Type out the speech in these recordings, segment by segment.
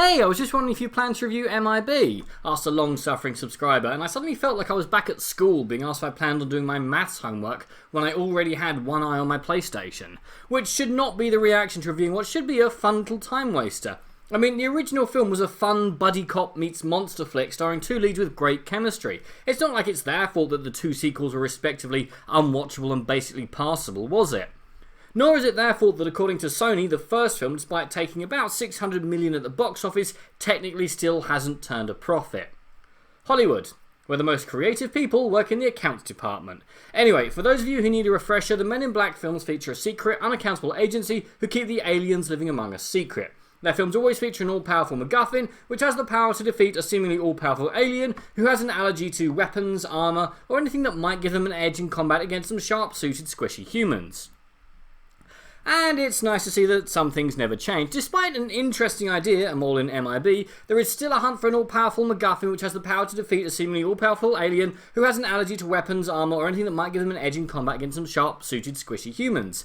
Hey, I was just wondering if you plan to review MIB, asked a long-suffering subscriber, and I suddenly felt like I was back at school being asked if I planned on doing my maths homework when I already had one eye on my PlayStation, which should not be the reaction to reviewing what should be a fun little time waster. I mean, the original film was a fun buddy cop meets monster flick starring two leads with great chemistry. It's not like it's their fault that the two sequels were respectively unwatchable and basically passable, was it? Nor is it their fault that, according to Sony, the first film, despite taking about $600 million at the box office, technically still hasn't turned a profit. Hollywood, where the most creative people work in the accounts department. Anyway, for those of you who need a refresher, the Men in Black films feature a secret, unaccountable agency who keep the aliens living among us secret. Their films always feature an all-powerful MacGuffin, which has the power to defeat a seemingly all-powerful alien who has an allergy to weapons, armour, or anything that might give them an edge in combat against some sharp-suited squishy humans. And it's nice to see that some things never change. Despite an interesting idea, I'm all in MIB, there is still a hunt for an all-powerful MacGuffin which has the power to defeat a seemingly all-powerful alien who has an allergy to weapons, armour, or anything that might give them an edge in combat against some sharp-suited squishy humans.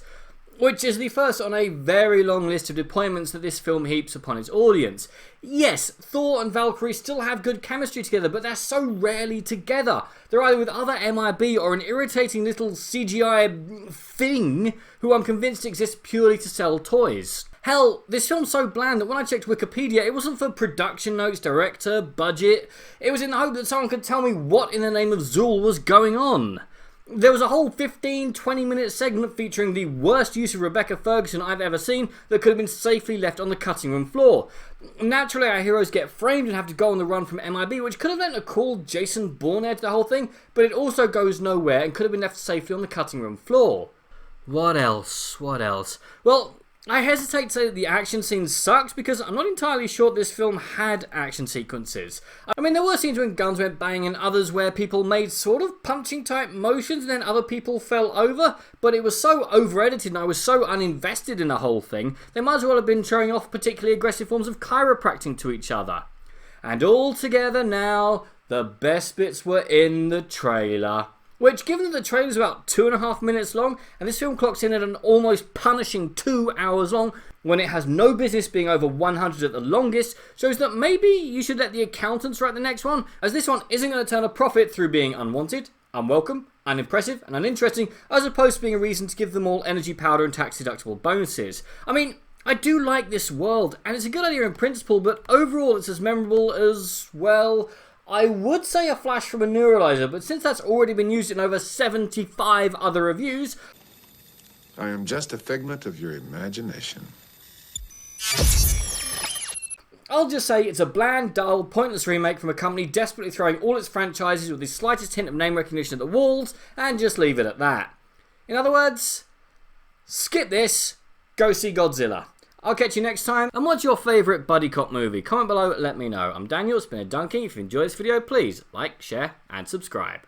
Which is the first on a very long list of deployments that this film heaps upon its audience. Yes, Thor and Valkyrie still have good chemistry together, but they're so rarely together. They're either with other MIB or an irritating little CGI thing who I'm convinced exists purely to sell toys. Hell, this film's so bland that when I checked Wikipedia, it wasn't for production notes, director, budget. It was in the hope that someone could tell me what in the name of Zool was going on. There was a whole 15-20 minute segment featuring the worst use of Rebecca Ferguson I've ever seen that could have been safely left on the cutting room floor. Naturally, our heroes get framed and have to go on the run from MIB, which could have lent a cool Jason Bourne air to the whole thing, but it also goes nowhere and could have been left safely on the cutting room floor. What else? Well, I hesitate to say that the action scenes sucked because I'm not entirely sure this film had action sequences. I mean, there were scenes when guns went bang and others where people made sort of punching type motions and then other people fell over, but it was so over-edited and I was so uninvested in the whole thing, they might as well have been showing off particularly aggressive forms of chiropractic to each other. And all together now, the best bits were in the trailer. Which, given that the trailer is about 2.5 minutes long, and this film clocks in at an almost punishing 2 hours long, when it has no business being over 100 at the longest, shows that maybe you should let the accountants write the next one, as this one isn't going to turn a profit through being unwanted, unwelcome, unimpressive, and uninteresting, as opposed to being a reason to give them all energy powder and tax-deductible bonuses. I mean, I do like this world, and it's a good idea in principle, but overall it's as memorable as, well, I would say a flash from a neuralizer, but since that's already been used in over 75 other reviews, I am just a figment of your imagination. I'll just say it's a bland, dull, pointless remake from a company desperately throwing all its franchises with the slightest hint of name recognition at the walls, and just leave it at that. In other words, skip this, go see Godzilla. I'll catch you next time, and what's your favourite buddy cop movie? Comment below, let me know. I'm Daniel, it's been a dunking. If you enjoyed this video, please like, share, and subscribe.